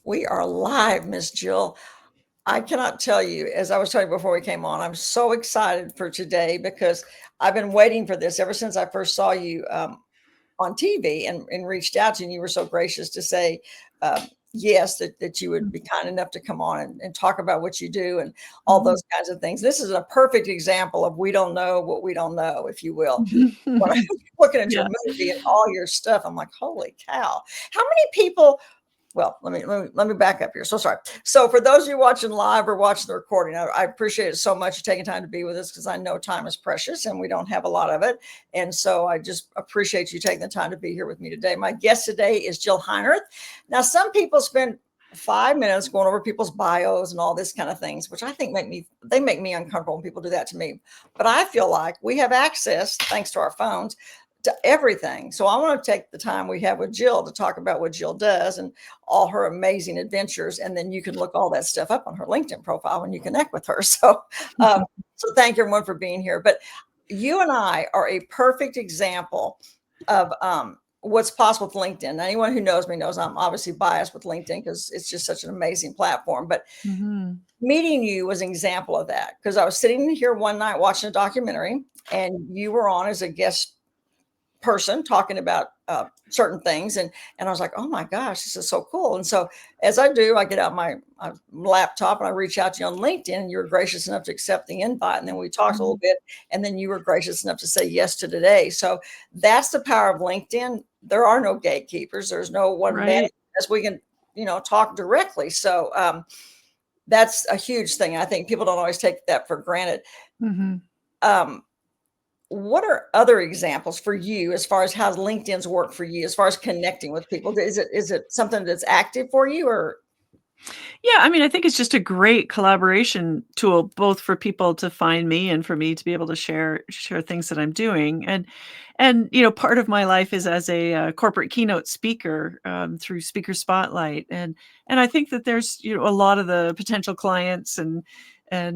We are live, Miss Jill. I cannot tell you, as I was telling you before we came on, I'm so excited for today because I've been waiting for this ever since I first saw you on TV and reached out to you. And you were so gracious to say yes, that you would be kind enough to come on and talk about what you do and all Mhm. those kinds of things. This is a perfect example of we don't know what we don't know, if you will. When I'm looking at your Yeah. movie and all your stuff, I'm like, holy cow. How many people well, let me back up here. So sorry. So for those of you watching live or watching the recording, I appreciate it so much you taking time to be with us because I know time is precious and we don't have a lot of it. And so I just appreciate you taking the time to be here with me today. My guest today is Jill Heinerth. Now, some people spend 5 minutes going over people's bios and all this kind of things, which I think make me uncomfortable when people do that to me. But I feel like we have access, thanks to our phones, to everything. So I want to take the time we have with Jill to talk about what Jill does and all her amazing adventures. And then you can look all that stuff up on her LinkedIn profile when you connect with her. So thank everyone for being here. But you and I are a perfect example of what's possible with LinkedIn. Anyone who knows me knows I'm obviously biased with LinkedIn because it's just such an amazing platform. But Mhm. meeting you was an example of that because I was sitting here one night watching a documentary and you were on as a guest person talking about certain things and I was like, oh my gosh, this is so cool. And so as I do, I get out my laptop and I reach out to you on LinkedIn and you were gracious enough to accept the invite, and then we talked a little Mhm. bit and then you were gracious enough to say yes to today. So that's the power of LinkedIn. There are no gatekeepers. There's no one man Right. as we can talk directly. So that's a huge thing. I think people don't always take that for granted. Mhm. um, what are other examples for you as far as how LinkedIn's work for you as far as connecting with people? Is it something that's active for you or Yeah, I mean, I think it's just a great collaboration tool, both for people to find me and for me to be able to share things that I'm doing. And part of my life is as a corporate keynote speaker through Speaker Spotlight, and I think that there's a lot of the potential clients and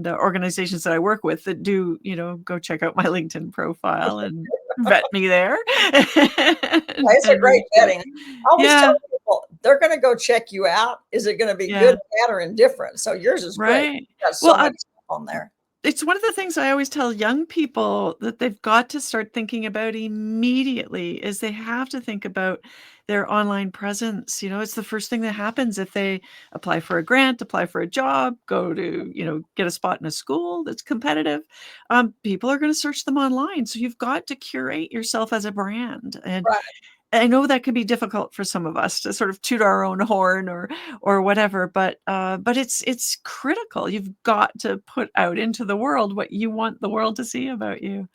organizations that I work with that do go check out my LinkedIn profile and vet me there and, it's a and great reach out. vetting. I always tell Yeah, people they're going to go check you out. Is it going to be good, yeah, bad, or indifferent? So yours is great. right. You've got Well, so much stuff on there. it's one of the things I always tell young people that they've got to start thinking about immediately is they have to think about their online presence. It's the first thing that happens if they apply for a grant, apply for a job, go to, get a spot in a school that's competitive. People are going to search them online. So you've got to curate yourself as a brand. And Right. I know that can be difficult for some of us to sort of toot our own horn or whatever, but it's critical. You've got to put out into the world what you want the world to see about you.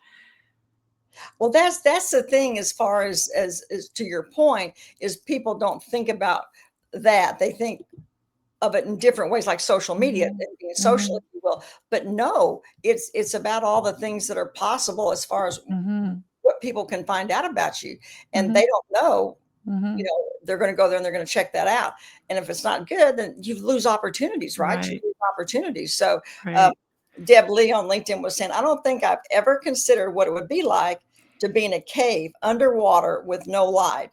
Well, that's the thing as far as to your point is people don't think about that. They think of it in different ways, like social media Mhm. and being social, Mhm. if you will. But no, it's about all the things that are possible as far as Mhm. what people can find out about you, and Mhm. they don't know. Mhm. They're going to go there and they're going to check that out. And if it's not good, then you lose opportunities, right? You Right. lose opportunities. So um, Right. Deb Lee on LinkedIn was saying, I don't think I've ever considered what it would be like to be in a cave underwater with no light.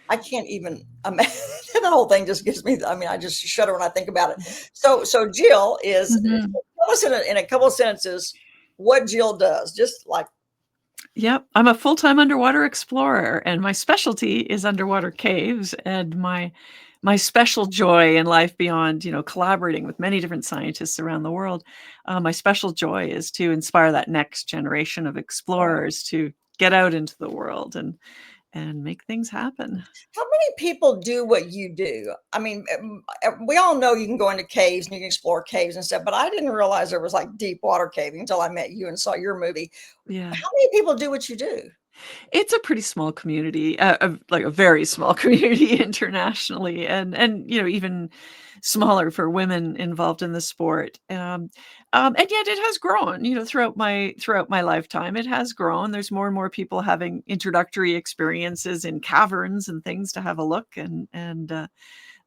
I can't even imagine. The whole thing just gives me, I mean, I just shudder when I think about it. So Jill is, Mhm. tell us in a couple of sentences what Jill does, just like, Yep, I'm a full-time underwater explorer, and my specialty is underwater caves, and my special joy in life beyond, collaborating with many different scientists around the world, my special joy is to inspire that next generation of oh, explorers to get out into the world and make things happen. how many people do what you do? I mean, we all know you can go into caves and you can explore caves and stuff, but I didn't realize there was like deep water caving until I met you and saw your movie. Yeah. How many people do what you do? It's a pretty small community, like a very small community internationally, and even smaller for women involved in the sport. And yet it has grown, throughout my lifetime. It has grown. There's more and more people having introductory experiences in caverns and things to have a look, and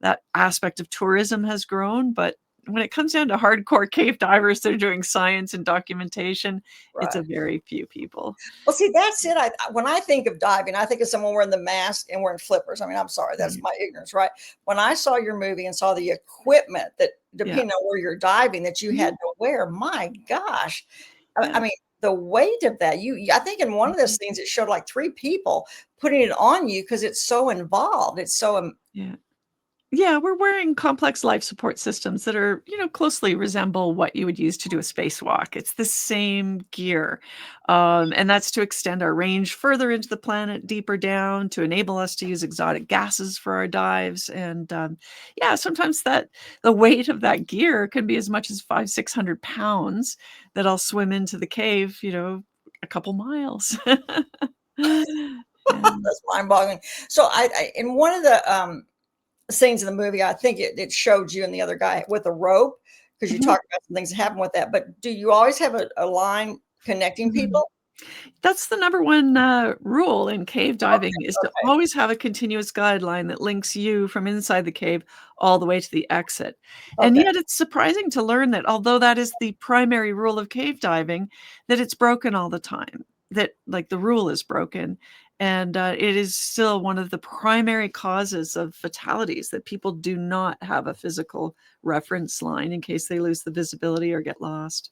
that aspect of tourism has grown. But when it comes down to hardcore cave divers that are doing science and documentation, it's a Right. very few people. Well, see, that's it. When I think of diving, I think of someone wearing the mask and wearing flippers. I mean, I'm sorry, that's Yeah. my ignorance, right? When I saw your movie and saw the equipment that, Yeah. depending on where you're diving, that you Mhm. had to wear, my gosh. I Yeah. mean, the weight of that, I think in one of the Mhm. scenes, it showed like 3 people putting it on you because it's so involved. It's so, Yeah. Yeah, we're wearing complex life support systems that are, closely resemble what you would use to do a spacewalk. It's the same gear. And that's to extend our range further into the planet, deeper down, to enable us to use exotic gases for our dives. And yeah, sometimes the weight of that gear can be as much as 500, 600 pounds that I'll swim into the cave, a couple miles. And that's mind-boggling. So in one of the, scenes in the movie, I think it showed you and the other guy with a rope because you Mhm, talked about some things that happen with that. But do you always have a line connecting mhm. people? That's the number one, rule in cave diving is to Okay, always have a continuous guideline that links you from inside the cave all the way to the exit. And okay, yet it's surprising to learn that although that is the primary rule of cave diving, that it's broken all the time, that, like, the rule is broken, and, it is still one of the primary causes of fatalities that people do not have a physical reference line in case they lose the visibility or get lost.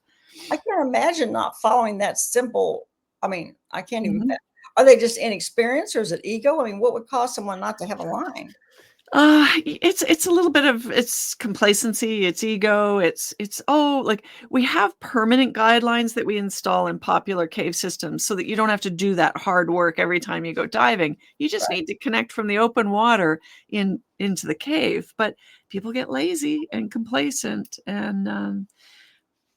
I can't imagine not following that simple. I mean, I can't even. Mhm. Are they just inexperienced or is it ego? I mean, what would cause someone not to have a line? It's a little bit of it's complacency, it's ego, like, we have permanent guidelines that we install in popular cave systems so that you don't have to do that hard work every time you go diving. You just Right. need to connect from the open water into the cave, but people get lazy and complacent and,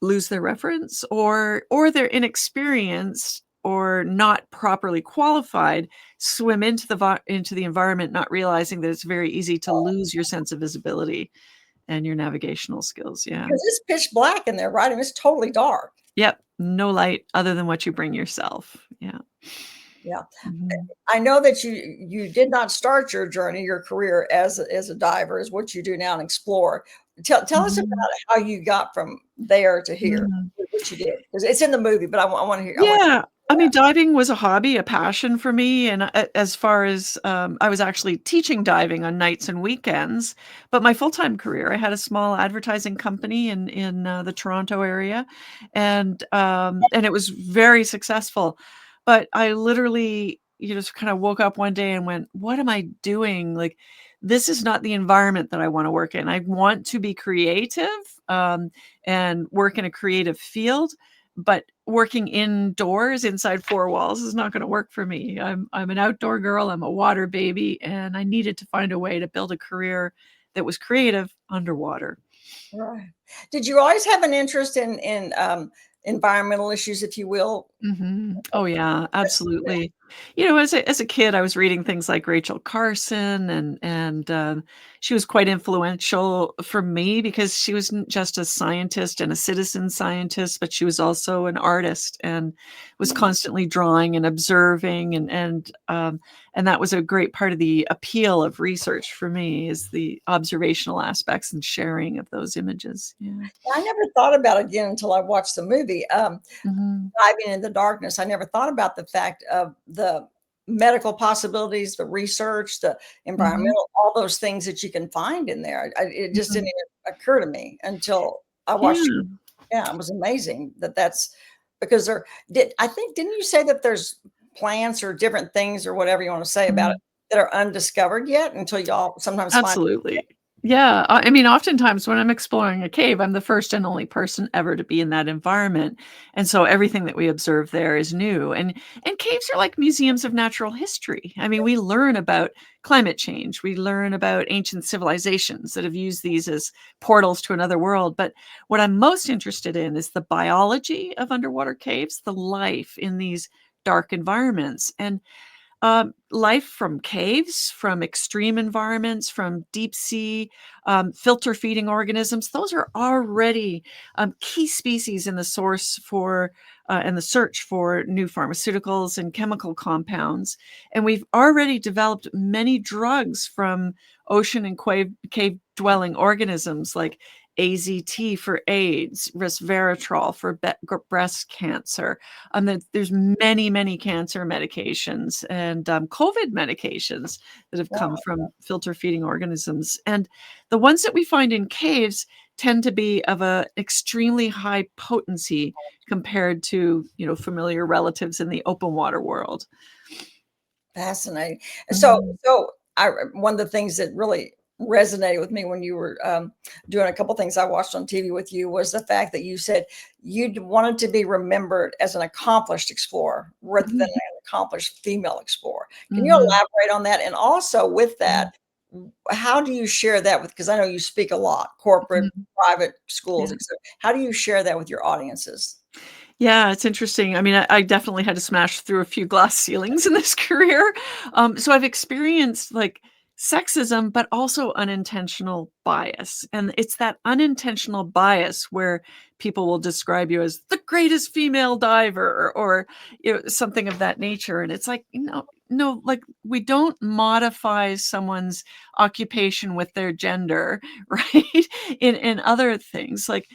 lose their reference or they're inexperienced or not properly qualified, swim into the environment not realizing that it's very easy to lose your sense of visibility and your navigational skills, yeah. Because it's pitch black in there, right? I mean, it's totally dark. Yep, no light other than what you bring yourself, yeah. Yeah. Mhm. I know that you did not start your journey, your career as a diver, is what you do now and explore. Tell us about Mhm. how you got from there to here, Mhm. what you did, because it's in the movie, but I wanna hear I want Yeah, I you mean, diving was a hobby, a passion for me, and as far as, I was actually teaching diving on nights and weekends, but my full-time career, I had a small advertising company in the Toronto area, and it was very successful, but I literally, just kinda woke up one day and went, "What am I doing?" Like, this is not the environment that I wanna work in. I want to be creative, and work in a creative field, but working indoors inside 4 walls is not gonna work for me. I'm an outdoor girl, I'm a water baby, and I needed to find a way to build a career that was creative underwater. right. Did you always have an interest in environmental issues, if you will? Mhm. Oh, yeah, That's absolutely. As a kid, I was reading things like Rachel Carson, and she was quite influential for me because she wasn't just a scientist and a citizen scientist, but she was also an artist and was constantly drawing and observing, and that was a great part of the appeal of research for me is the observational aspects and sharing of those images. Yeah. I never thought about it again until I watched the movie. Mhm. Diving in the darkness, I never thought about the fact of the medical possibilities, the research, the Mhm. environmental, all those things that you can find in there. It just didn't Mhm. even occur to me until I watched. Yeah. Yeah, it was amazing that's because I think, didn't you say that there's plants or different things or whatever you want to say about it Mhm. that are undiscovered yet until y'all sometimes find. Absolutely. Yeah, I mean, oftentimes when I'm exploring a cave, I'm the first and only person ever to be in that environment, and so everything that we observe there is new, and caves are like museums of natural history. I mean, we learn about climate change, we learn about ancient civilizations that have used these as portals to another world, but what I'm most interested in is the biology of underwater caves, the life in these dark environments, and life from caves, from extreme environments, from deep sea, filter feeding organisms, those are already key species in the source for and the search for new pharmaceuticals and chemical compounds. And we've already developed many drugs from ocean and cave dwelling organisms like AZT for AIDS, resveratrol for breast cancer. There's many, many cancer medications and COVID medications that have Wow. come from filter feeding organisms. And the ones that we find in caves tend to be of a extremely high potency compared to, familiar relatives in the open water world. Fascinating. So, Mhm. so one of the things that really resonated with me when you were doing a couple things I watched on TV with you was the fact that you said you wanted to be remembered as an accomplished explorer rather than Mhm. an accomplished female explorer. Can you Mhm. elaborate on that? And also with Mhm. that, how do you share that with? Because I know you speak a lot, corporate, Mhm. private schools, Yeah. etc. How do you share that with your audiences? Yeah, it's interesting. I mean, I definitely had to smash through a few glass ceilings in this career. So I've experienced like sexism, but also unintentional bias. And it's that unintentional bias where people will describe you as the greatest female diver or something of that nature. And it's like, no, like we don't modify someone's occupation with their gender, right? In other things. Like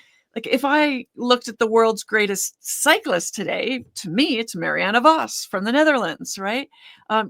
if I looked at the world's greatest cyclist today, to me, it's Marianne Vos from the Netherlands, right?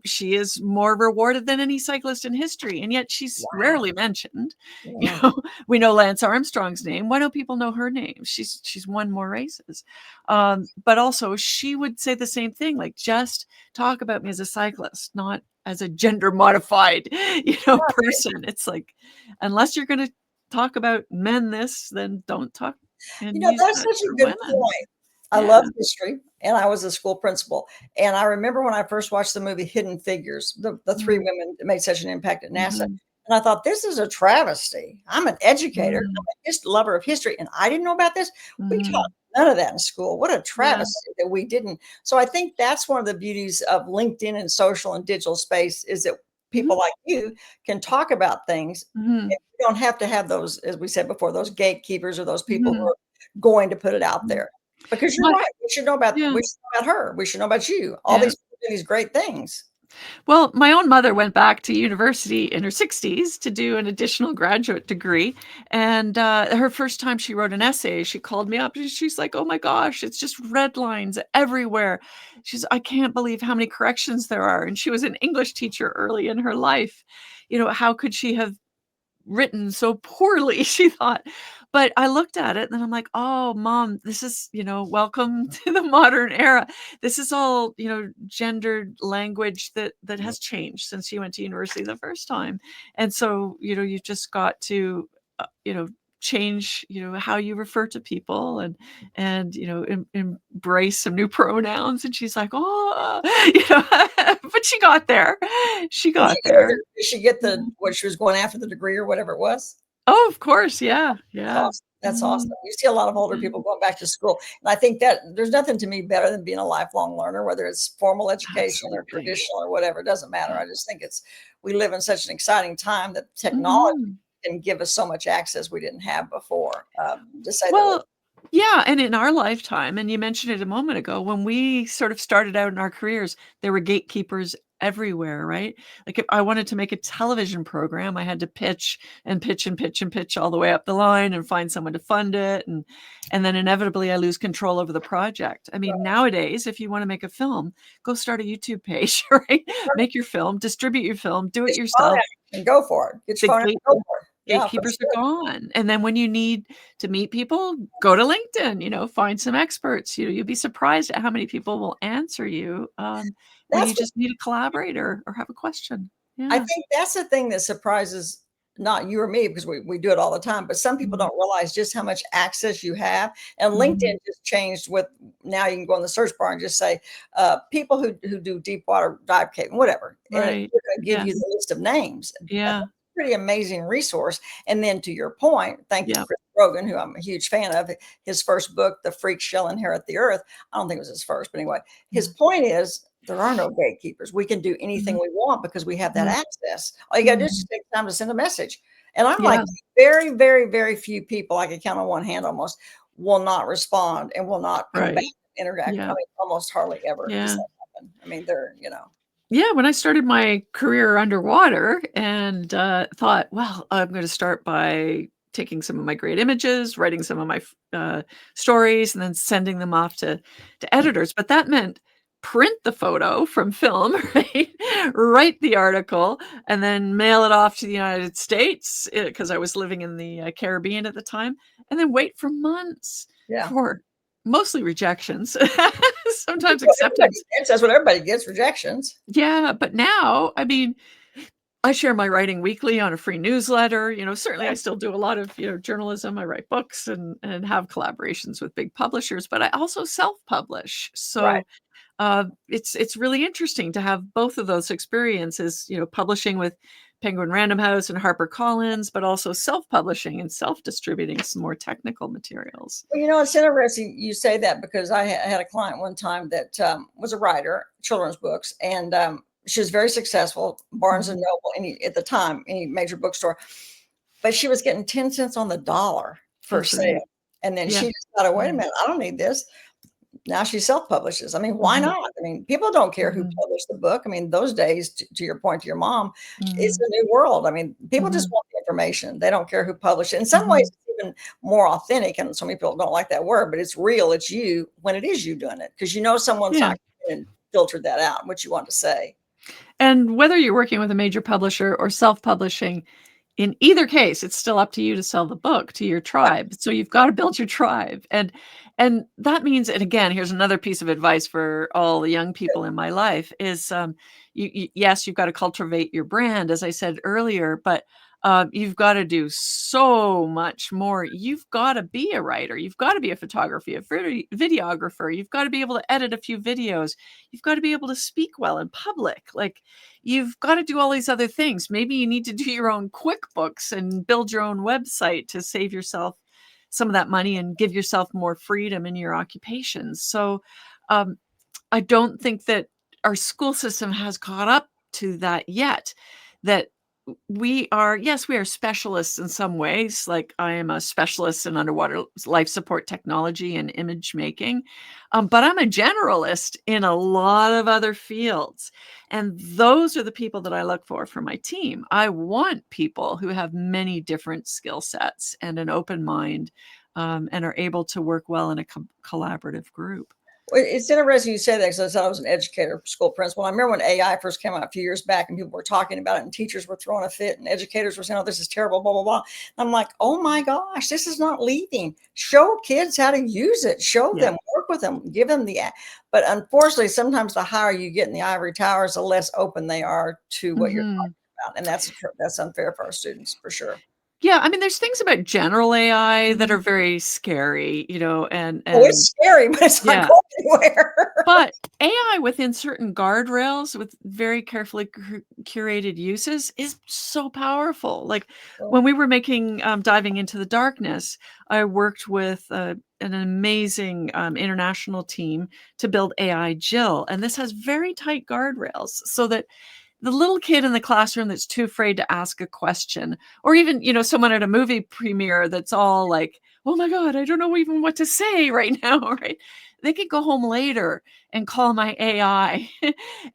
She is more rewarded than any cyclist in history, and yet she's Wow. rarely mentioned. You Wow. know, we know Lance Armstrong's name. Why don't people know her name? She's won more races, but also she would say the same thing. Like, just talk about me as a cyclist, not as a gender modified, person. It's like, unless you're going to talk about men this, then don't talk and use That's that such a for good women. point. I love Yeah. history, and I was a school principal, and I remember when I first watched the movie Hidden Figures, the 3 Mm, women that made such an impact at NASA, mhm, and I thought, "This is a travesty. I'm an educator, mm, I'm a lover of history, and I didn't know about this? We taught mhm. none of that in school. What a Yeah. travesty that we didn't." So I think that's one of the beauties of LinkedIn and social and digital space is that Mhm, people like you can talk about things, mhm, and you don't have to have those, as we said before, those gatekeepers or those people who mhm, are going to put it out mhm. there. Because you're My right, Yeah, we should know about her, we should know about you, all yeah. these people do these great things. Well, my own mother went back to university in her 60s to do an additional graduate degree, and, her first time she wrote an essay, she called me up, and she's like, "Oh my gosh, it's just red lines everywhere." "I can't believe how many corrections there are," and she was an English teacher early in her life. How could she have written so poorly, she thought. But I looked at it and I'm like, "Oh, mom, this is, welcome to the modern era. This is all, gendered language that has changed since you went to university the first time. And so, you've just got to, change, how you refer to people and, embrace some new pronouns." And she's like, "Oh," but she got there. She Did got she get there. did she get the Mhm. what she was going after, the degree or whatever it was? Oh, of course, yeah, That's yeah. awesome, that's awesome. Mhm, You see a lot of older yeah, people going back to school, and I think that there's nothing to me better than being a lifelong learner, whether it's formal education or absolutely. traditional or whatever, it doesn't matter. Yeah. I just think we live in such an exciting time that technology Mhm. can give us so much access we didn't have before, to say the least. Well, yeah, and in our lifetime, and you mentioned it a moment ago, when we sort of started out in our careers, there were gatekeepers everywhere, right? Like if I wanted to make a television program, I had to pitch and pitch and pitch and pitch all the way up the line and find someone to fund it, and then inevitably I lose control over the project. I mean, nowadays, if you want to make a film, go start a YouTube page, right? Make your film, distribute your film, do it Get your phone yourself. out and go for it. Get your The phone out gate and go for it. Yeah, for Gatekeepers are sure. gone, and then when you need to meet people, go to LinkedIn, find some experts. You'll be surprised at how many people will answer you, when you That's what just need a collaborator or have a question. I Yeah. think that's the thing that surprises not you or me because we do it all the time, but some people Mhm, don't realize just how much access you have. And LinkedIn mhm. just changed with now you can go in the search bar and just say people who do deep water dive caving, whatever, and it's Right. going to give you Yes. the list of names. That's Yeah. a pretty amazing resource. And then to your point, thank you, Yeah. Chris Rogan, who I'm a huge fan of. His first book, "The Freaks Shall Inherit the Earth." I don't think it was his first, but anyway, his Mhm, point is there are no gatekeepers. We can do anything mhm, we want because we have that mhm, access. All you got to do is mhm. just take time to send a message. And I'm like, Yeah. very, very, very few people, I can count on one hand almost, will not respond and will not come back Right. and interact. I Yeah. mean, almost hardly ever does Yeah. that happen. I mean, they're. Yeah, when I started my career underwater and, thought, "Well, I'm gonna start by taking some of my great images, writing some of my stories, and then sending them off to editors. But that meant print the photo from film, right? Write the article, and then mail it off to the United States because I was living in the Caribbean at the time, and then wait for months Yeah. for mostly rejections, sometimes Well, everybody acceptance. gets, that's what everybody gets, rejections. Yeah, but now, I mean, I share my writing weekly on a free newsletter. Certainly I still do a lot of, journalism. I write books and have collaborations with big publishers, but I also self-publish. Right. So it's really interesting to have both of those experiences, publishing with Penguin Random House and HarperCollins, but also self-publishing and self-distributing some more technical materials. Well, it's interesting you say that because I had a client one time that was a writer, children's books, and she was very successful, Barnes and Noble, at the time, any major bookstore, but she was getting 10 cents on the dollar for That's sale. right. And then Yeah. she just thought, wait a minute, I don't need this. Now she self-publishes. I mean, why Mhm. not? I mean, people don't care who Mhm. published the book. I mean, those days, to your point, to your mom, it's Mhm. a new world. I mean, people just Mhm. want the information. They don't care who published it. In some ways, Mhm. it's even more authentic, and some people don't like that word, but it's real. It's you when it is you doing it because someone's Yeah. not going to filter that out, what you want to say. And whether you're working with a major publisher or self-publishing, in either case, it's still up to you to sell the book to your Right. tribe. So you've got to build your tribe. And that means, and again, here's another piece of advice for all the young people in my life is yes, you've got to cultivate your brand, as I said earlier, but you've got to do so much more. You've got to be a writer. You've got to be a photographer, a videographer. You've got to be able to edit a few videos. You've got to be able to speak well in public. Like, you've got to do all these other things. Maybe you need to do your own QuickBooks and build your own website to save yourself some of that money and give yourself more freedom in your occupations. So um, I don't think that our school system has caught up to that yet. That yes, we are specialists in some ways. Like, I am a specialist in underwater life support technology and image making, but I'm a generalist in a lot of other fields. And those are the people that I look for my team. I want people who have many different skill sets and an open mind, and are able to work well in a collaborative group. Well, it's interesting you say that because I was an educator, school principal. I remember when AI first came out a few years back and people were talking about it and teachers were throwing a fit and educators were saying, oh, this is terrible, blah, blah, blah. And I'm like, oh my gosh, this is not leading. Show kids how to use it. Show Yeah. them, work with them, give them but unfortunately, sometimes the higher you get in the ivory towers, the less open they are to what you're talking about. And that's unfair for our students for sure. Yeah, I mean, there's things about general AI that are very scary, and Oh, it's scary, but it's not yeah. going anywhere. But AI within certain guardrails with very carefully curated uses is so powerful. Like, when we were making Diving Into the Darkness, I worked with an amazing international team to build AI Jill. And this has very tight guardrails so that the little kid in the classroom that's too afraid to ask a question, or even, someone at a movie premiere that's all like, oh my God, I don't know even what to say right now, right? They can go home later and call my AI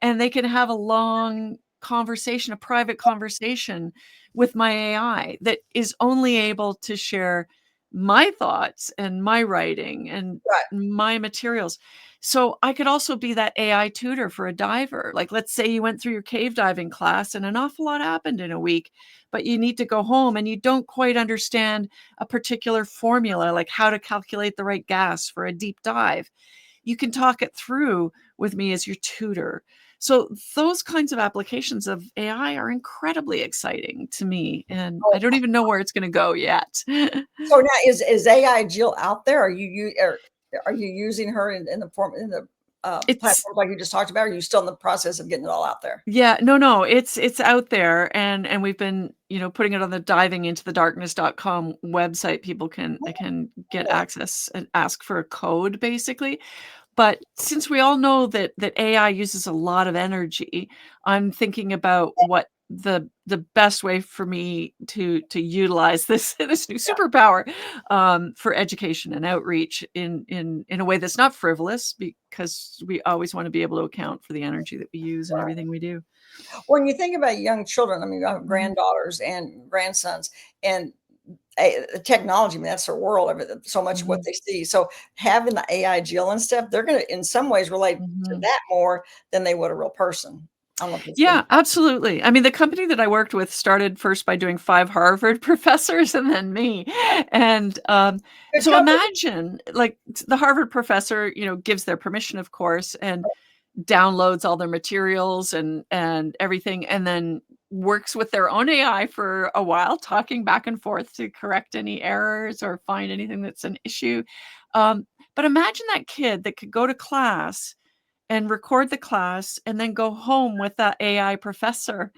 and they can have a long conversation, a private conversation with my AI that is only able to share my thoughts and my writing and Right. my materials. So I could also be that AI tutor for a diver. Like, let's say you went through your cave diving class and an awful lot happened in a week, but you need to go home and you don't quite understand a particular formula, like how to calculate the right gas for a deep dive. You can talk it through with me as your tutor. So those kinds of applications of AI are incredibly exciting to me, and I don't even know where it's going to go yet. So now is AI Jill out there? Are you using her in the It's platforms like you just talked about? Or are you still in the process of getting it all out there? Yeah, no, it's out there, and we've been, putting it on the divingintothedarkness.com website. People can get Cool. access and ask for a code, basically. But since we all know that AI uses a lot of energy, I'm thinking about what the best way for me to utilize this this new superpower for education and outreach in a way that's not frivolous, because we always want to be able to account for the energy that we use in Right. everything we do. When you think about young children, I mean, I have Mhm. granddaughters and grandsons, and technology. I mean, that's their world. So much of what Mhm. they see. So having the AI Jill and stuff, they're going to, in some ways, relate to Mhm. that more than they would a real person. I don't know if it's been Yeah, absolutely. I mean, the company that I worked with started first by doing 5 Harvard professors and then me. And, good so company. imagine, like, the Harvard professor, gives their permission, of course, and downloads all their materials and everything, and then works with their own AI for a while, talking back and forth to correct any errors or find anything that's an issue. But imagine that kid that could go to class and record the class and then go home with that AI professor.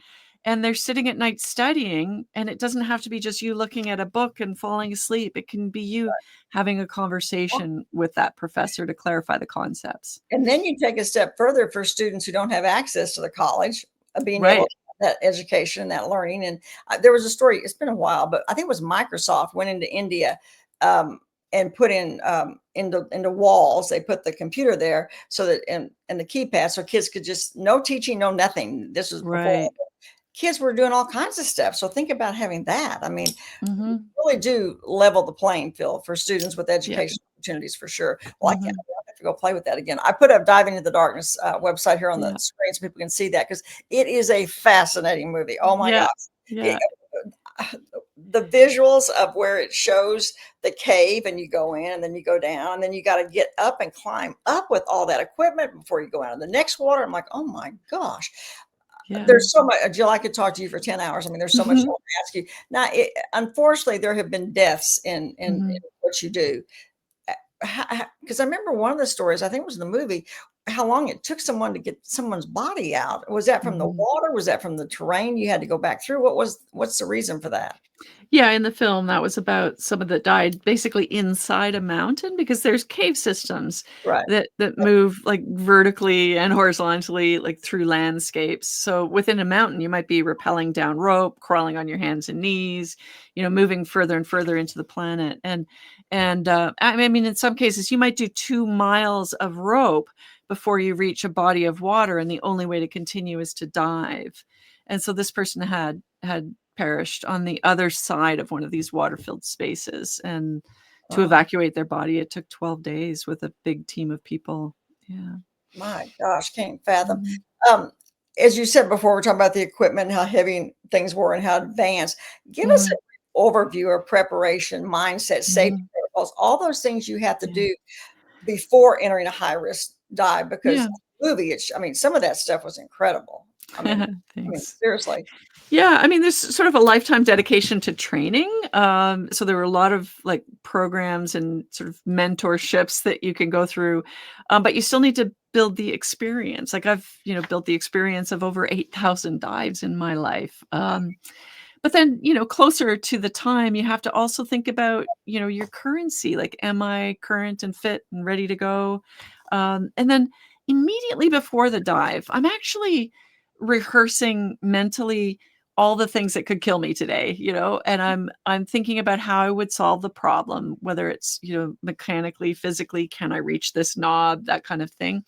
And they're sitting at night studying, and it doesn't have to be just you looking at a book and falling asleep. It can be you having a conversation with that professor to clarify the concepts. And then you take a step further for students who don't have access to the college, being able Right. to have that education, that learning. And there was a story, it's been a while, but I think it was Microsoft went into India, and put in, into walls. They put the computer there so that, and the keypad, so kids could just, no teaching, no nothing. This was before Right. kids were doing all kinds of stuff. So think about having that. I mean, Mhm. really do level the playing field for students with Yeah. educational opportunities for sure. Well, I can't Mhm. I have to go play with that again. I put up Diving into the Darkness website here on the Yeah. screen so people can see that because it is a fascinating movie. Oh my Yeah. gosh. It, Yeah. the visuals of where it shows the cave and you go in and then you go down and then you got to get up and climb up with all that equipment before you go out in the next water. I'm like, oh my gosh, Yeah. there's so much, Jill. I could talk to you for 10 hours. I mean, there's so much I Mhm. want to ask you. Now, unfortunately, there have been deaths in Mhm. what you do. Because I remember one of the stories, I think it was in the movie, how long it took someone to get someone's body out. Was that from the Mhm. water? Was that from the terrain you had to go back through? What's the reason for that? Yeah, in the film, that was about someone that died basically inside a mountain because there's cave systems Right. that move, like, vertically and horizontally, like, through landscapes. So within a mountain, you might be rappelling down rope, crawling on your hands and knees, moving further and further into the planet. And I mean, in some cases, you might do 2 miles of rope before you reach a body of water, and the only way to continue is to dive. And so this person had perished on the other side of one of these water-filled spaces, and to Oh evacuate their body, it took 12 days with a big team of people. Yeah. my gosh, can't fathom. Mhm. Um, as you said before, we're talking about the equipment, how heavy things were, and how advanced. Give us Mhm. an overview of preparation, mindset, safety Mhm. protocols, all those things you have to Yeah. do before entering a high risk dive. Because Yeah. the movie, I mean, some of that stuff was incredible. I mean, Thanks. seriously. Yeah, I mean, there's sort of a lifetime dedication to training. So there were a lot of like programs and sort of mentorships that you can go through, but you still need to build the experience. Like I've, built the experience of over 8,000 dives in my life. But then, closer to the time, you have to also think about, your currency. Like, am I current and fit and ready to go? And then immediately before the dive, I'm actually rehearsing mentally all the things that could kill me today, and I'm thinking about how I would solve the problem, whether it's, mechanically, physically, can I reach this knob, that kind of thing.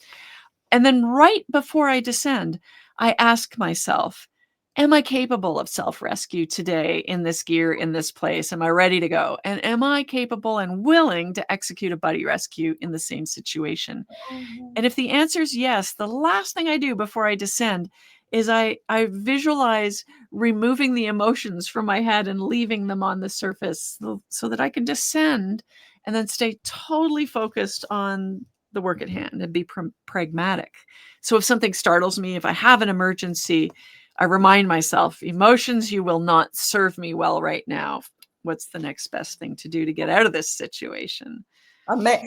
And then right before I descend, I ask myself, am I capable of self-rescue today in this gear, in this place? Am I ready to go? And am I capable and willing to execute a buddy rescue in the same situation? Mhm. And if the answer is yes, the last thing I do before I descend is I visualize removing the emotions from my head and leaving them on the surface so that I can descend and then stay totally focused on the work at hand and be pragmatic. So if something startles me, if I have an emergency, I remind myself, emotions, you will not serve me well right now. What's the next best thing to do to get out of this situation? Ama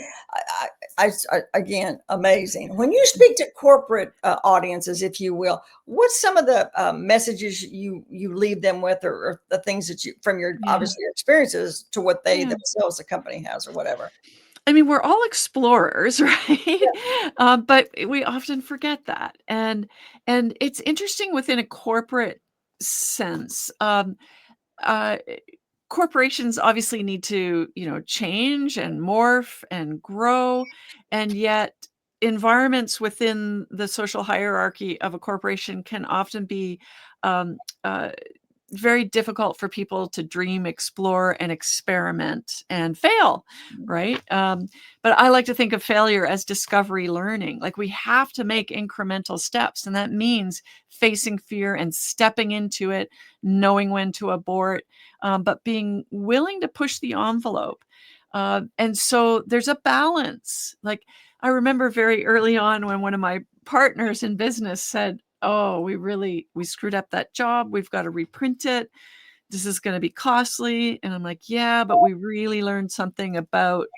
again, amazing. When you speak to corporate, audiences, if you will, what's some of the, messages you leave them with, or the things that you, from your, Yeah. obviously, your experiences to what they Yeah. themselves, the company has or whatever? I mean, we're all explorers, right? Yeah. But we often forget that, and it's interesting within a corporate sense. Uh, Corporations obviously need to, change and morph and grow, and yet environments within the social hierarchy of a corporation can often be um, uh, very difficult for people to dream, explore, and experiment and fail, right? But I like to think of failure as discovery learning. Like we have to make incremental steps, and that means facing fear and stepping into it, knowing when to abort, but being willing to push the envelope. And so there's a balance. Like I remember very early on when one of my partners in business said, "Oh, we screwed up that job. We've got to reprint it. This is going to be costly." And I'm like, "Yeah, but we really learned something about,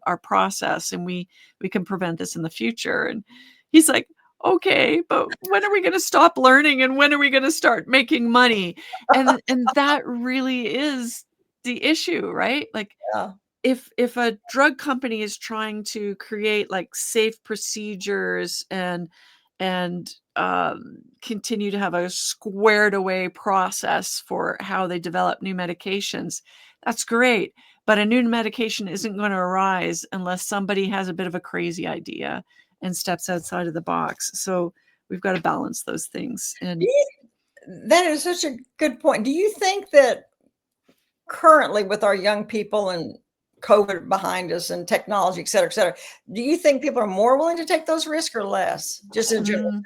our process, and we can prevent this in the future." And he's like, "Okay, but when are we going to stop learning, and when are we going to start making money?" And that really is the issue, right? Like Yeah. if a drug company is trying to create like safe procedures and continue to have a squared away process for how they develop new medications, that's great. But a new medication isn't going to arise unless somebody has a bit of a crazy idea and steps outside of the box. So we've got to balance those things. Do And you That is such a good point. Do you think that currently with our young people and COVID behind us and technology, et cetera, do you think people are more willing to take those risks or less? Just in general. mm,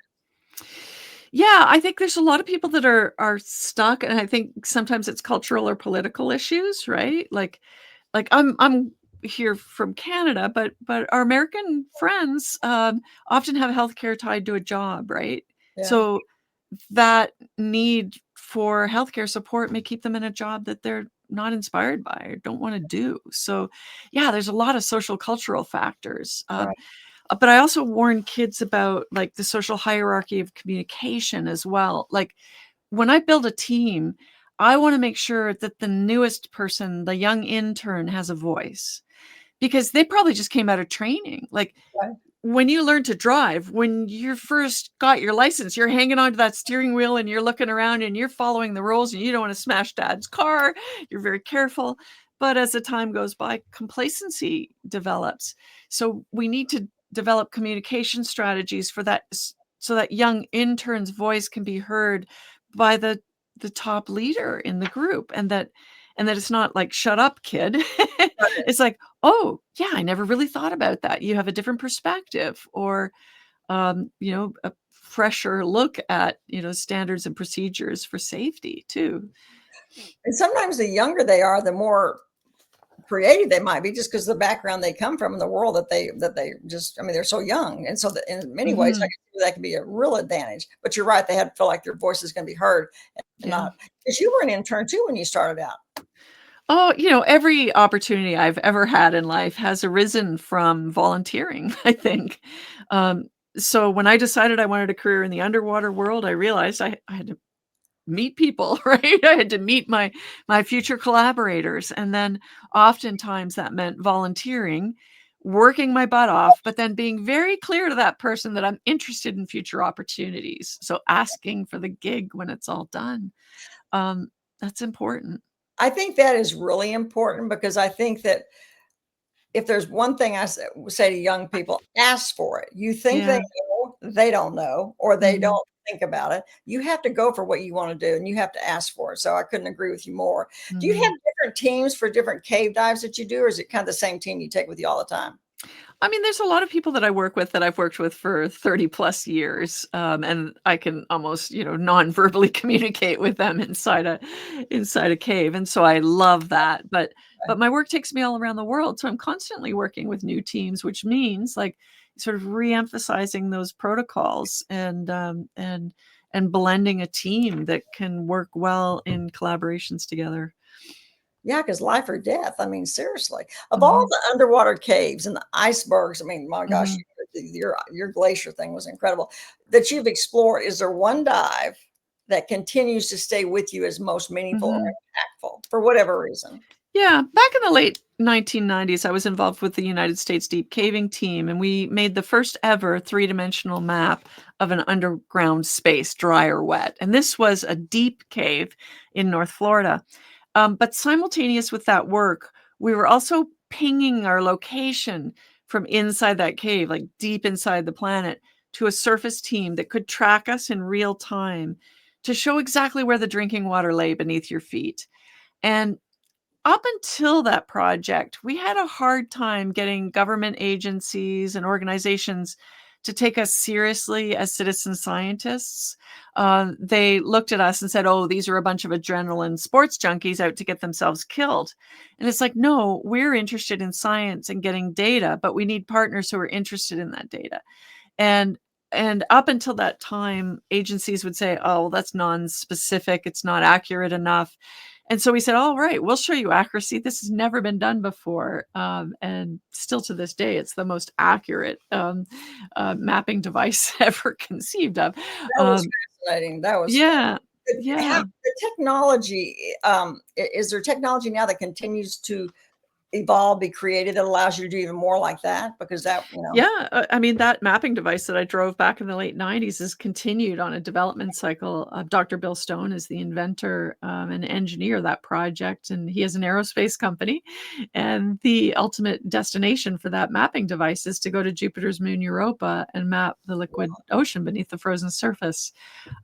yeah, I think there's a lot of people that are stuck, and I think sometimes it's cultural or political issues, right? Like I'm here from Canada, but our American friends often have healthcare tied to a job, right? Yeah. So that need for healthcare support may keep them in a job that they're not inspired by or don't want to do. So, yeah, there's a lot of social cultural factors. Right. But I also warn kids about like the social hierarchy of communication as well. Like when I build a team, I want to make sure that the newest person, the young intern, has a voice because they probably just came out of training. Like Right. when you learn to drive, when you first got your license, you're hanging onto that steering wheel and you're looking around and you're following the rules and you don't want to smash dad's car. You're very careful. But as the time goes by, complacency develops. So we need to develop communication strategies for that so that young intern's voice can be heard by the top leader in the group and that it's not like shut up kid. Right. It's like, "Oh, yeah, I never really thought about that. You have a different perspective," or, a fresher look at, standards and procedures for safety too. And sometimes the younger they are, the more creative they might be just because the background they come from in the world that they just, I mean, they're so young. And so that in many ways, I Mhm. can see that can be a real advantage. But you're right, they had to feel like their voice is going to be heard and Yeah. not because you were an intern too when you started out. Oh, every opportunity I've ever had in life has arisen from volunteering, I think. Um, so when I decided I wanted a career in the underwater world, I realized I had to meet people, right? I had to meet my future collaborators, and then oftentimes that meant volunteering, working my butt off, but then being very clear to that person that I'm interested in future opportunities. So asking for the gig when it's all done. Um, that's important. I think that is really important because I think that if there's one thing I say to young people, ask for it. You think they Yeah. know, they don't know, or they Mhm. don't think about it. You have to go for what you want to do and you have to ask for it. So I couldn't agree with you more. Do you have Mhm. different teams for different cave dives that you do, or is it kind of the same team you take with you all the time? I mean, there's a lot of people that I work with that I've worked with for 30 plus years, and I can almost, non-verbally communicate with them inside a cave, and so I love that. But my work takes me all around the world, so I'm constantly working with new teams, which means like sort of re-emphasizing those protocols and blending a team that can work well in collaborations together. Yeah, because life or death. I mean, seriously. Of all Mhm, the underwater caves and the icebergs, I mean, my gosh, mhm, your glacier thing was incredible that you've explored. Is there one dive that continues to stay with you as most meaningful or mhm. impactful for whatever reason? Yeah, back in the late 1990s, I was involved with the United States Deep Caving Team, and we made the first ever three-dimensional map of an underground space, dry or wet. And this was a deep cave in North Florida. But simultaneous with that work, we were also pinging our location from inside that cave, like deep inside the planet, to a surface team that could track us in real time to show exactly where the drinking water lay beneath your feet. And up until that project, we had a hard time getting government agencies and organizations to take us seriously as citizen scientists. They looked at us and said, oh, these are a bunch of adrenaline sports junkies out to get themselves killed. And it's like, no, we're interested in science and getting data, but we need partners who are interested in that data. And up until that time, agencies would say, oh, well, that's non-specific, it's not accurate enough. And so we said, all right, we'll show you accuracy. This has never been done before. And still to this day, it's the most accurate mapping device ever conceived of. That was fascinating. That was Yeah. how Yeah. the technology, is there technology now that continues to evolve, be created, that allows you to do even more like that? Because that, Yeah, I mean, that mapping device that I drove back in the late '90s has continued on a development cycle. Dr. Bill Stone is the inventor and engineer of that project, and he has an aerospace company. And the ultimate destination for that mapping device is to go to Jupiter's moon Europa and map the liquid ocean beneath the frozen surface.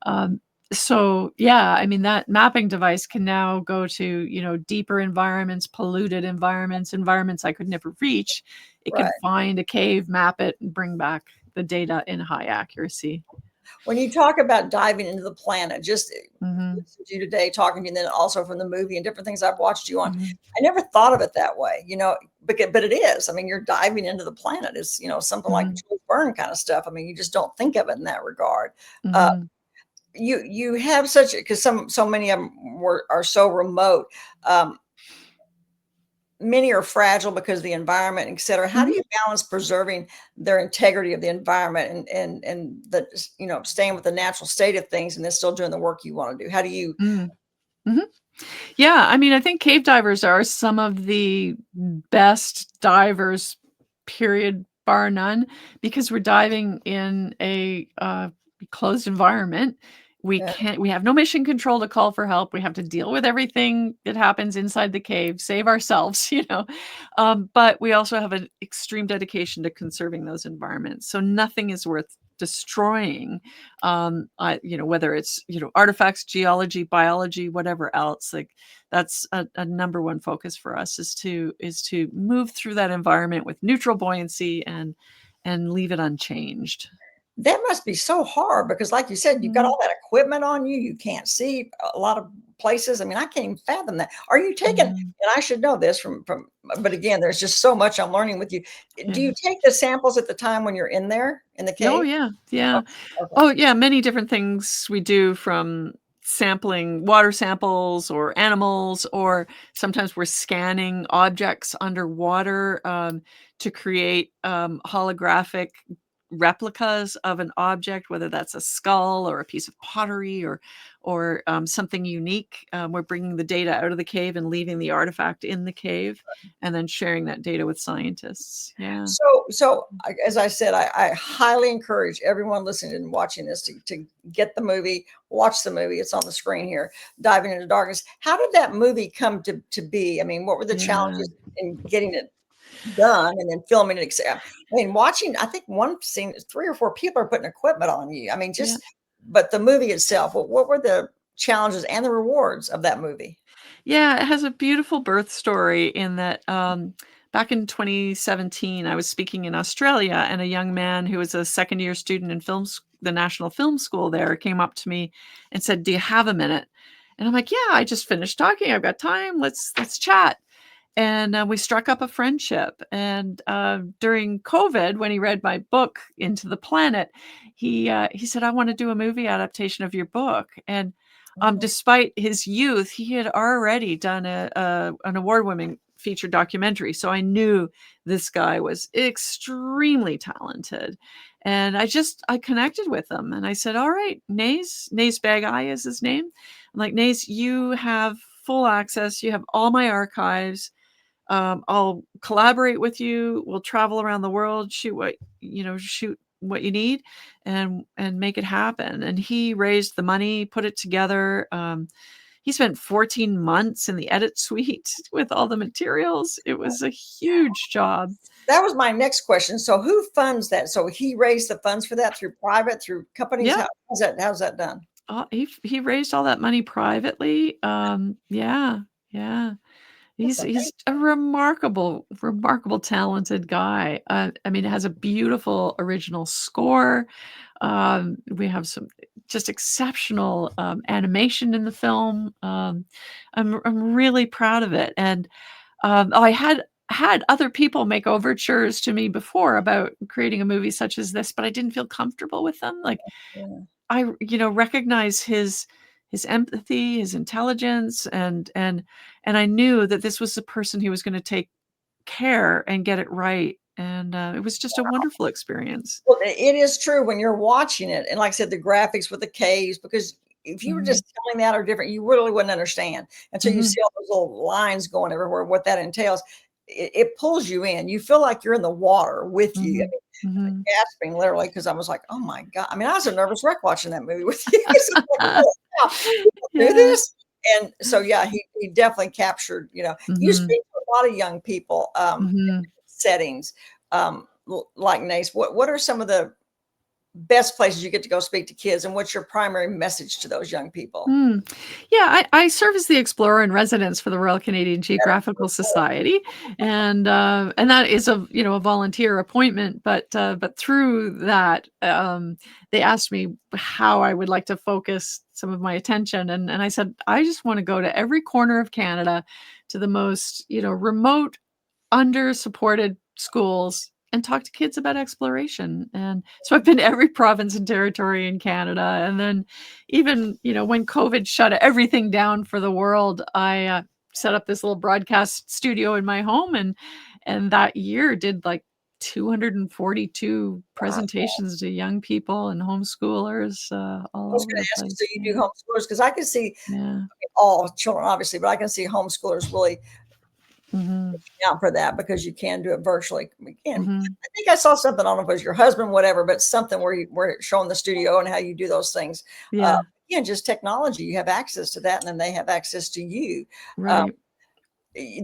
Um, so yeah, I mean, that mapping device can now go to, deeper environments, polluted environments, environments I could never reach. It can right. find a cave, map it, and bring back the data in high accuracy. When you talk about diving into the planet, just Mhm, listening to you today, talking to you, and then also from the movie and different things I've watched you on, mhm, I never thought of it that way, but it is. I mean, you're diving into the planet. It's, something like mhm, Jules Verne kind of stuff. I mean, you just don't think of it in that regard. Uh, mhm, you have such, because so many of them are so remote. Um, Many are fragile because of the environment, et cetera. How do mhm, you balance preserving their integrity of the environment and the, staying with the natural state of things and then still doing the work you want to do? How do you? mhm, mhm. Yeah, I mean, I think cave divers are some of the best divers, period, bar none, because we're diving in a closed environment. Yeah, We have no mission control to call for help. We have to deal with everything that happens inside the cave, save ourselves, but we also have an extreme dedication to conserving those environments. So nothing is worth destroying, whether it's, artifacts, geology, biology, whatever else. Like, that's a number one focus for us, is to move through that environment with neutral buoyancy and leave it unchanged. that must be so hard because, like you said, you've got Mhm, all that equipment on you. You can't see a lot of places. I mean, I can't even fathom that. Are you taking? mhm, And I should know this from. But again, there's just so much I'm learning with you. Do you yeah. take the samples at the time when you're in there in the Oh, cave? yeah, yeah. Okay, okay. Oh, yeah, many different things we do, from sampling water samples or animals, or sometimes we're scanning objects underwater, to create, holographic replicas of an object, whether that's a skull or a piece of pottery or something unique. We're bringing the data out of the cave and leaving the artifact in the cave, and then sharing that data with scientists. Yeah. As I said, I highly encourage everyone listening and watching this to get the movie, watch the movie. It's on the screen here, Diving into Darkness. How did that movie come to be? I mean, what were the Yeah. challenges in getting it done and then filming it? I mean, watching, I think one scene, 3 or 4 people are putting equipment on you. I mean, Yeah. but the movie itself, what were the challenges and the rewards of that movie? Yeah, it has a beautiful birth story in that, back in 2017, I was speaking in Australia, and a young man who was a second-year student in the National Film School there came up to me and said, "Do you have a minute?" And I'm like, "Yeah, I just finished talking. I've got time. Let's chat." And, we struck up a friendship. And, during COVID, when he read my book, Into the Planet, he said, "I wanna do a movie adaptation of your book." And, Mhm. despite his youth, he had already done an award-winning feature documentary, so I knew this guy was extremely talented. And I connected with him, and I said, "All right, Nays Bagai is his name." I'm like, "Nays, you have full access, you have all my archives. I'll collaborate with you. We'll travel around the world, shoot what you need, and make it happen." And he raised the money, put it together. He spent 14 months in the edit suite with all the materials. It was a huge job. That was my next question. So who funds that? So he raised the funds for that through private, through companies? Yeah. How's that done? He raised all that money privately. Yeah, yeah. That's He's amazing. a remarkable talented guy. I mean, it has a beautiful original score. We have some just exceptional, animation in the film. I'm really proud of it, and, I had other people make overtures to me before about creating a movie such as this, but I didn't feel comfortable with them. Like, Yeah. recognize his empathy, his intelligence, and I knew that this was the person who was gonna take care and get it right, and, it was just a wonderful experience. Well, it is true when you're watching it, and like I said, the graphics with the caves, because if you were Mhm, just telling that or different, you really wouldn't understand until you mhm, see all those little lines going everywhere, what that entails. It pulls you in. You feel like you're in the water with you. I mhm, mean, mhm. gasping literally because I was like, "Oh my god." I mean, I was a nervous wreck watching that movie with you. It's like, "Holy cow, people do Yeah. this?" And so, yeah, he definitely captured, you Mhm, speak to a lot of young people, in mhm. different settings, like Nace. What are some of the best places you get to go speak to kids, and what's your primary message to those young people? Mm. Yeah, I serve as the explorer in residence for the Royal Canadian Geographical Society, and that is a volunteer appointment, but through that, they asked me how I would like to focus some of my attention, and I said, "I just wanna go to every corner of Canada, to the most, remote, under-supported schools and talk to kids about exploration." And so I've been to every province and territory in Canada, and then even, when COVID shut everything down for the world, I, set up this little broadcast studio in my home, and that year did, like, 242 Wow. presentations to young people and homeschoolers, I all was over gonna the ask you, place. so you do Yeah, homeschoolers? Because I can see yeah. all children, obviously, but I can see homeschoolers really Mhm, out for that because you can do it virtually. We can. mhm. I think I saw something, I don't know if it was your husband, whatever, but something where you were showing the studio and how you do those things. Uh, Yeah, Again, just technology. You have access to that, and then they have access to you. Um, right.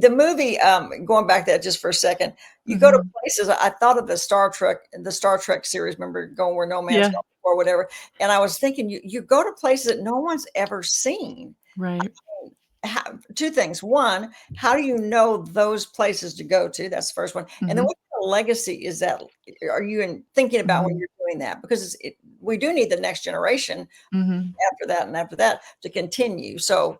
the movie, going back to that just for a second, you go to Mhm. places. I thought of the Star Trek series. Remember going where no man's Yeah, gone before, whatever. And I was thinking, you go to places that no one's ever seen. right. Two things. One, how do you know those places to go to? That's the first one. And then Mhm, what kind of legacy is that? Are you thinking about when mhm. you're doing that? Because we do need the next generation Mhm. after that and after that to continue. So,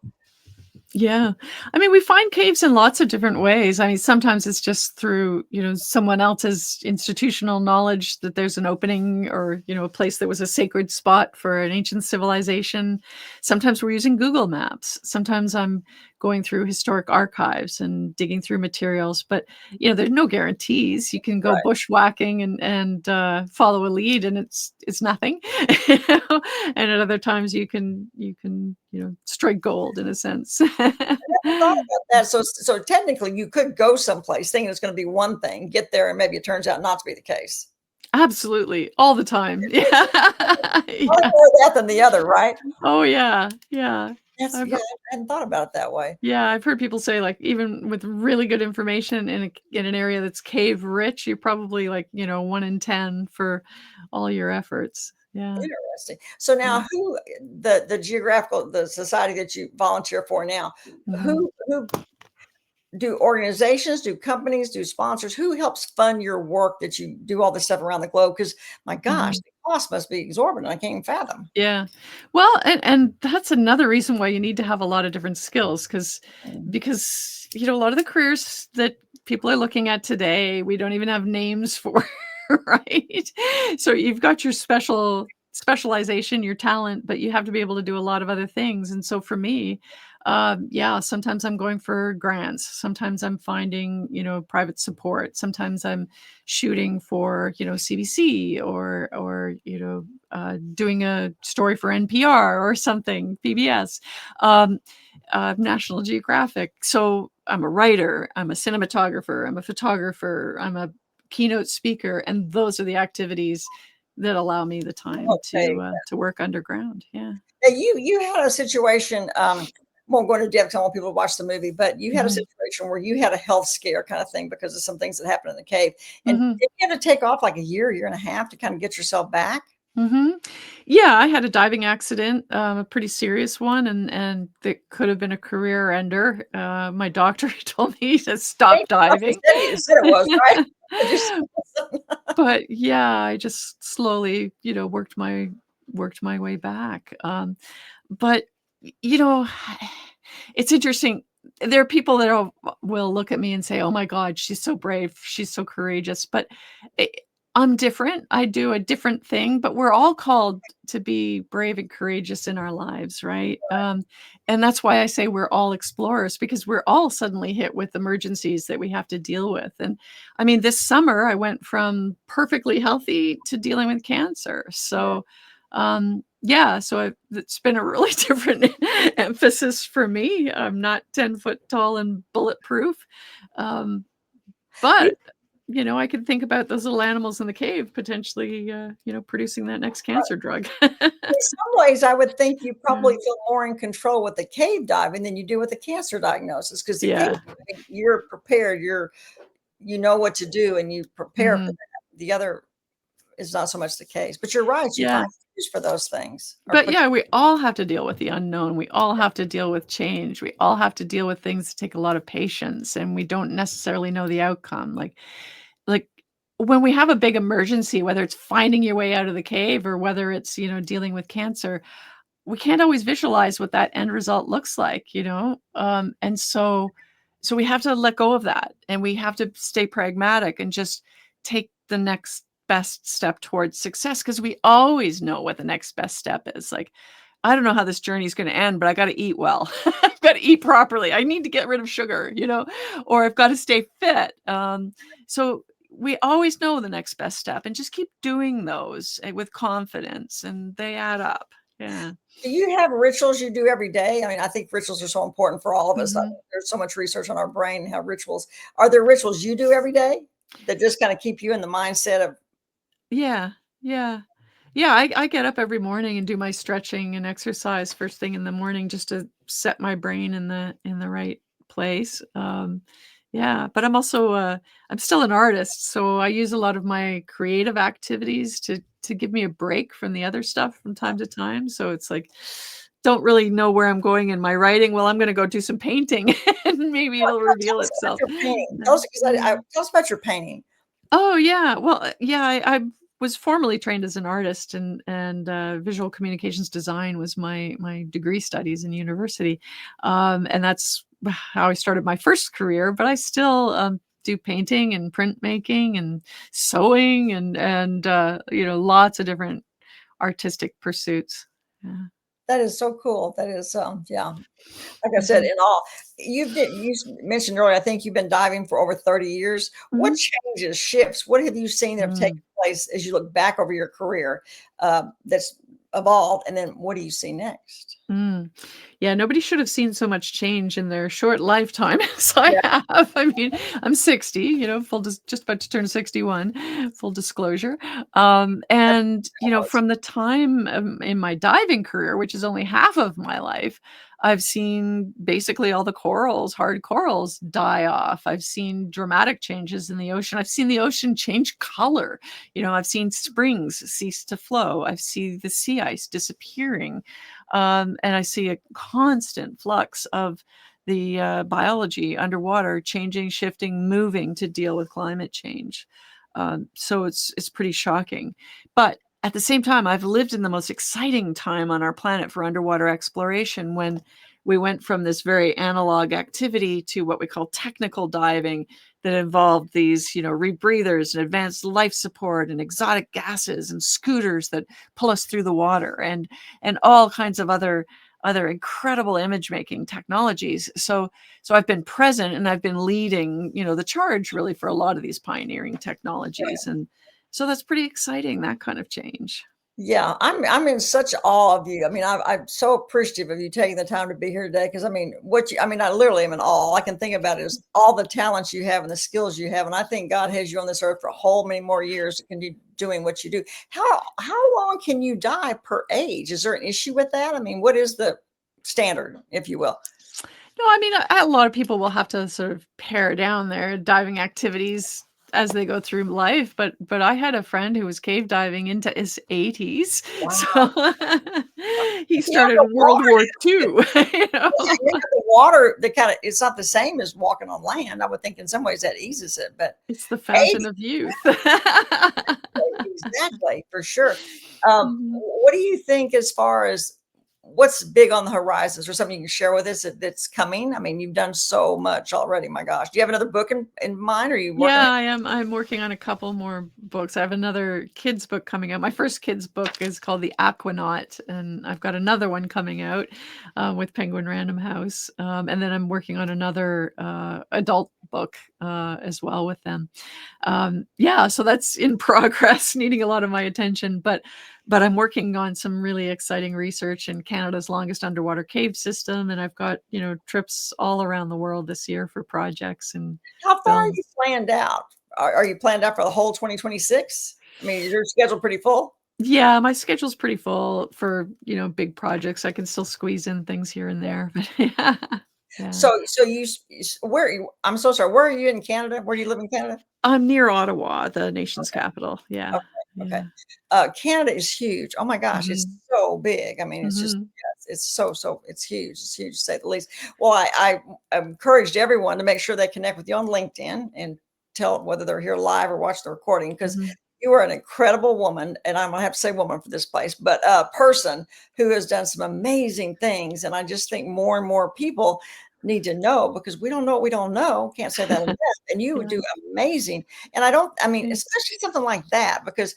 Yeah. I mean, we find caves in lots of different ways. I mean, sometimes it's just through, someone else's institutional knowledge that there's an opening or, a place that was a sacred spot for an ancient civilization. Sometimes we're using Google Maps. Sometimes I'm going through historic archives and digging through materials, but there's no guarantees. You can go right. bushwhacking and follow a lead, and it's nothing. You know? And at other times you can strike gold in a sense. I thought about that. So technically, you could go someplace thinking it's going to be one thing, get there, and maybe it turns out not to be the case. Absolutely, all the time. It's Yeah. probably Yeah. more of that than the other, right? Oh, yeah, yeah. That's, I've yeah. heard I hadn't thought about it that way. yeah, I've heard people say, like, even with really good information in an area that's cave rich, you're probably, like, 1 in 10 for all your efforts. Yeah, Interesting. So yeah. now, the society that you volunteer for now, Mhm, who do organizations, do companies, do sponsors, who helps fund your work that you do all this stuff around the globe? Because my gosh, mhm. the cost must be exorbitant. I can't even fathom. Yeah. Well, and that's another reason why you need to have a lot of different skills, Mm, because, a lot of the careers that people are looking at today, we don't even have names for, right? So you've got your specialization, your talent, but you have to be able to do a lot of other things. And so for me, yeah, sometimes I'm going for grants. Sometimes I'm finding, private support. Sometimes I'm shooting for, CBC or doing a story for NPR or something, PBS, um, National Geographic. So I'm a writer, I'm a cinematographer, I'm a photographer, I'm a keynote speaker, and those are the activities that allow me the time okay. to work underground. Yeah. Now, you had a situation, won't go into depth 'cause I want people to watch the movie, but you had a Mhm. situation where you had a health scare kind of thing because of some things that happened in the cave. And Mhm. did you have to take off like a year and a half to kind of get yourself back? Mhm. Yeah, I had a diving accident, a pretty serious one, and that could have been a career ender. My doctor told me to stop Thank you. That's what diving. you said it was, right? Did you say something? But yeah, I just slowly, worked my way back. But you know, it's interesting. There are people that will look at me and say, "Oh my God, she's so brave. She's so courageous." But I I'm different. I do a different thing, but we're all called to be brave and courageous in our lives, right? And that's why I say we're all explorers because we're all suddenly hit with emergencies that we have to deal with. And I mean, this summer I went from perfectly healthy to dealing with cancer. Yeah. So, yeah, so it's been a really different emphasis for me. I'm not 10 foot tall and bulletproof. Um, You but I can think about those little animals in the cave potentially, producing that next cancer drug. In some ways, I would think you Yeah. probably feel more in control with the cave diving than you do with the cancer diagnosis, because the cave Yeah. diving, you're prepared, you know what to do, and you prepare for Mhm. that. The other is not so much the case, but you're right, you find Yeah. use for those things or But yeah, we all have to deal with the unknown. We all have to deal with change. We all have to deal with things that take a lot of patience and we don't necessarily know the outcome. Like when we have a big emergency, whether it's finding your way out of the cave or whether it's, dealing with cancer, we can't always visualize what that end result looks like. And so we have to let go of that and we have to stay pragmatic and just take the next best step towards success because we always know what the next best step is. Like, I don't know how this journey is going to end, but I got to eat well. I've got to eat properly. I need to get rid of sugar, or I've got to stay fit. So we always know the next best step and just keep doing those with confidence and they add up. Yeah. do you have rituals you do every day? I mean, I think rituals are so important for all of us. I Mhm. think there's so much research on our brain and how rituals are there rituals you do every day that just kinda keep you in the mindset of Yeah, yeah. Yeah, I get up every morning and do my stretching and exercise first thing in the morning just to set my brain in the right place. Yeah, but I'm still an artist, so I use a lot of my creative activities to give me a break from the other stuff from time to time. So it's like don't really know where I'm going in my writing. Well, I'm gonna go do some painting and maybe it'll tell reveal us about itself. your painting. Yeah. Tell us 'cause I Yeah. tell us about your painting. Oh, yeah. Well, yeah, I was formally trained as an artist and visual communications design was my degree studies in university. And that's how I started my first career, but I still, do painting and printmaking and sewing and lots of different artistic pursuits. Yeah. That is so cool. That is, yeah. Like I said, Mhm. in all you mentioned earlier, I think you've been diving for over 30 years. What Mhm. changes, shifts, what have you seen that have taken Mm. place as you look back over your career, that's evolved, and then what do you see next? Mm. Yeah, nobody should have seen so much change in their short lifetime as I Yeah, have. I mean, I'm 60, just about to turn 61, full disclosure. From the time in my diving career, which is only half of my life, I've seen basically all the corals, hard corals die off. I've seen dramatic changes in the ocean. I've seen the ocean change color. I've seen springs cease to flow. I've seen the sea ice disappearing. And I see a constant flux of the biology underwater changing, shifting, moving to deal with climate change. So it's pretty shocking. But at the same time, I've lived in the most exciting time on our planet for underwater exploration when we went from this very analog activity to what we call technical diving that involved these, rebreathers and advanced life support and exotic gases and scooters that pull us through the water and all kinds of other incredible image making technologies. So I've been present and I've been leading, the charge really for a lot of these pioneering technologies. And so that's pretty exciting, that kind of change. yeah, I'm in such awe of you. I mean, I'm so appreciative of you taking the time to be here today because I mean, I mean, I literally am in awe. All I can think about is all the talents you have and the skills you have, and I think God has you on this earth for a whole many more years to continue doing what you do. How long can you die per age? Is there an issue with that? I mean, what is the standard, if you will? No, I mean, a lot of people will have to sort of pare down their diving activities as they go through life, but I had a friend who was cave diving into his 80s, so Wow. he Yeah, started the World water War II, you know? yeah, you got the water that kinda it's not the same as walking on land. I would think in some ways that eases it, but It's the fountain 80 of youth. exactly, for sure. Mhm. What do you think as far as what's big on the horizons or something you can share with us that's coming? I mean, you've done so much already, my gosh. Do you have another book in mind? Or are you working Yeah, on I am. I'm working on a couple more books. I have another kids book coming out. My first kids book is called The Aquanaut, and I've got another one coming out with Penguin Random House. And then I'm working on another adult book as well with them. Yeah, so that's in progress, needing a lot of my attention. But I'm working on some really exciting research in Canada's longest underwater cave system, and I've got trips all around the world this year for projects and how far are you films. planned out? Are you planned out for the whole 2026? I mean, is your schedule pretty full? Yeah, my schedule's pretty full for, big projects. I can still squeeze in things here and there, but yeah. Yeah. So where are you I'm so sorry, where are you in Canada? Where do you live in Canada? I'm near Ottawa, the nation's Okay, capital. Yeah. okay, okay. Yeah. Canada is huge. Oh my gosh, it's Mhm. so big. I mean, it's just Mhm. yes, it's so it's huge. It's huge to say the least. Well, I encouraged everyone to make sure they connect with you on LinkedIn and tell whether they're here live or watch the recording because Mhm. you are an incredible woman, and I'm gonna have to say woman for this place, but a person who has done some amazing things. And I just think more and more people need to know because we don't know what we don't know. Can't say that enough. And you Yeah. do amazing. And I mean, Thanks. especially something like that because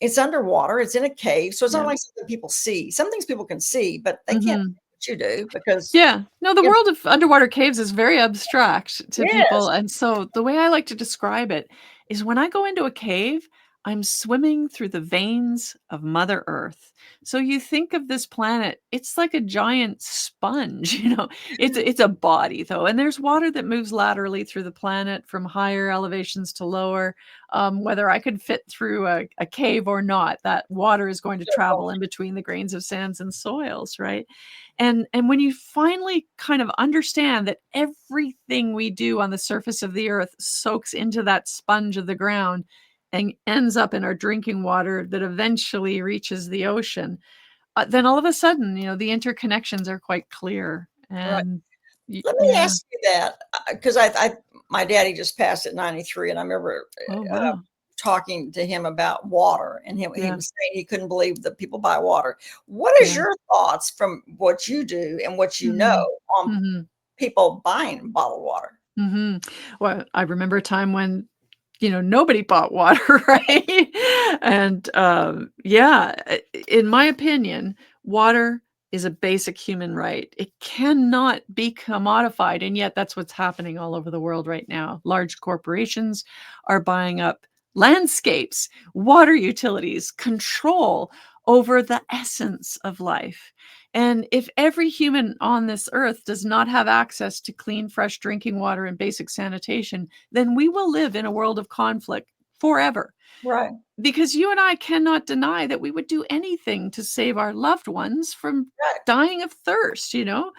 it's underwater, it's in a cave, so it's not Yeah. like something people see. Some things people can see, but they can't Mhm. see what you do because Yeah. No, the you know world of underwater caves is very abstract to people, yes, and so the way I like to describe it is when I go into a cave, I'm swimming through the veins of Mother Earth. So you think of this planet, it's like a giant sponge, you know? It's a body though, and there's water that moves laterally through the planet from higher elevations to lower. Whether I could fit through a cave or not, that water is going to travel in between the grains of sands and soils, right? And when you finally kind of understand that everything we do on the surface of the earth soaks into that sponge of the ground and ends up in our drinking water that eventually reaches the ocean, then all of a sudden, the interconnections are quite clear. right. And Let me yeah. ask you that, because I my daddy just passed at 93, and I remember, Oh, uh, wow. talking to him about water, and he Yeah. was saying he couldn't believe that people buy water. What is Yeah. your thoughts from what you do and what you know Mhm. on Mhm. people buying bottled water? Mhm. Well, I remember a time when, nobody bought water, right? And, yeah, in my opinion, water is a basic human right. It cannot be commodified, and yet that's what's happening all over the world right now. Large corporations are buying up landscapes, water utilities, control over the essence of life. And if every human on this earth does not have access to clean, fresh drinking water and basic sanitation, then we will live in a world of conflict forever. Right, Because you and I cannot deny that we would do anything to save our loved ones from right. dying of thirst, you know?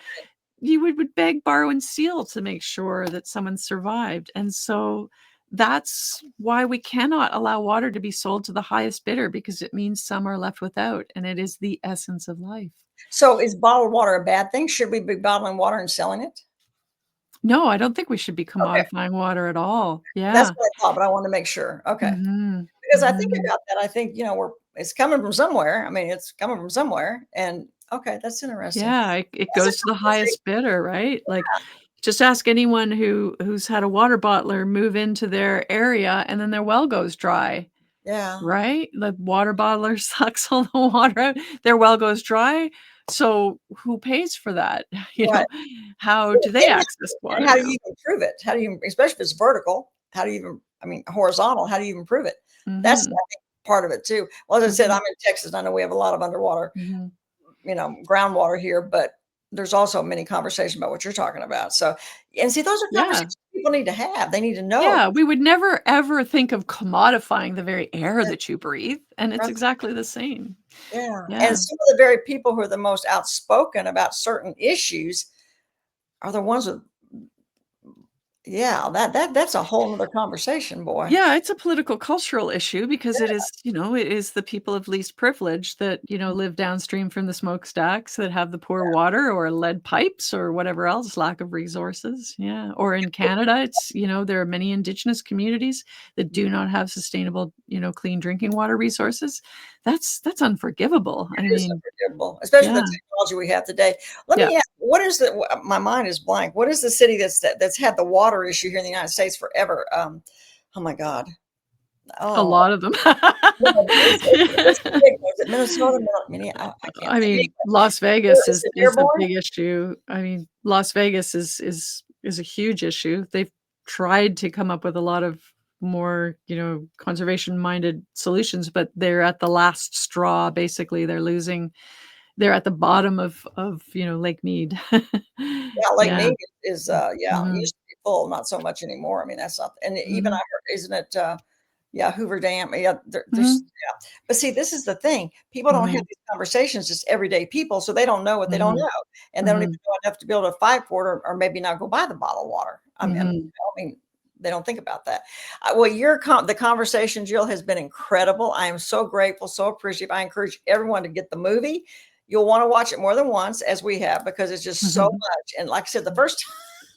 You would beg, borrow, and steal to make sure that someone survived. And so that's why we cannot allow water to be sold to the highest bidder because it means some are left without, and it is the essence of life. So is bottled water a bad thing? Should we be bottling water and selling it? No, I don't think we should be Okay, commodifying water at all. that's Yeah. what I thought, but I wanted to make sure. Okay. Mhm. Because I think Mhm. about that, I think, it's coming from somewhere. I mean, it's coming from somewhere, and okay, that's interesting. Yeah, it That's a goes to the conversation. highest bidder, right? Like, just ask anyone who's had a water bottler move into their area and then their well goes dry, Yeah, right? The water bottler sucks all the water out, their well goes dry, so who pays for that? You right. know, how And do they and access and water how do now? you even prove it? How do you especially if it's vertical, how do you even I mean, horizontal, how do you even prove it? That's, Mhm. I think, part of it too. Well, as I said, Mhm. I'm in Texas, I know we have a lot of underwater, Mhm. groundwater here, but there's also many conversation about what you're talking about. So and see, those are Yeah. conversations people need to have. They need to know. Yeah, we would never ever think of commodifying the very air Yeah, that you breathe, and it's that's exactly the same. yeah, and Yeah. some of the very people who are the most outspoken about certain issues are the ones with Yeah, that's a whole nother conversation, boy. Yeah, it's a political cultural issue because it is, it is the people of least privilege that, live downstream from the smokestacks that have the poor water or lead pipes or whatever else, lack of resources. Yeah. Or in Canada, it's, there are many indigenous communities that do not have sustainable, clean drinking water resources. That's unforgivable. I It is mean, unforgivable, especially the yeah. technology we have today. Let Yeah. me ask, what is my mind is blank. What is the city that's had the water issue here in the United States forever? Oh my God. A Oh, lot of them. no, it's the big one. Is it Minnesota? I can't I think. mean, Las Dear Vegas is it is a Dearborn? big issue. I mean, Las Vegas is a huge issue. They've tried to come up with a lot of more, conservation-minded solutions, but they're at the last straw, basically. They're at the bottom of, Lake Mead. Yeah, Lake Yeah. Mead is, yeah, it Mhm. used to be full, not so much anymore. I mean, that's not, and even I Mhm. heard, isn't it, yeah, Hoover Dam, yeah, there's, Mhm. yeah. But see, this is the thing. People don't have Mhm. these conversations, just everyday people, so they don't know what they don't Mhm. know, and they don't even Mhm. know enough to be able to fight for it, or maybe not go buy the bottled water. Mhm. I mean, they don't think about that. Well, the conversation, Jill, has been incredible. I am so grateful, so appreciative. I encourage everyone to get the movie. You'll want to watch it more than once, as we have, because it's just so Mhm. much. And like I said, the first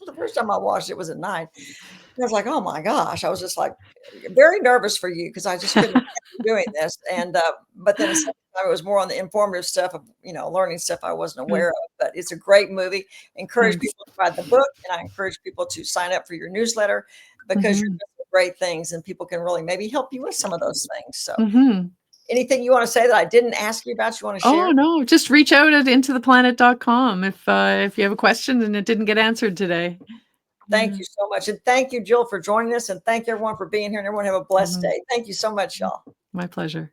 the first time I watched it was at night. I was like, "Oh my gosh." I was just like very nervous for you because I just couldn't imagine doing this. And but then the second time it was more on the informative stuff of, learning stuff I wasn't aware Good. of. But it's a great movie. Encourage Thanks. people to buy the book, and I encourage people to sign up for your newsletter because you're Mhm. doing some great things and people can really maybe help you with some of those things. So Mhm. anything you want to say that I didn't ask you about, you want to share? Oh, no, just reach out at intotheplanet.com if you have a question and it didn't get answered today. Thank Yeah. you so much. And thank you, Jill, for joining us. And thank everyone for being here. And everyone have a blessed Mhm. day. Thank you so much, y'all. My pleasure.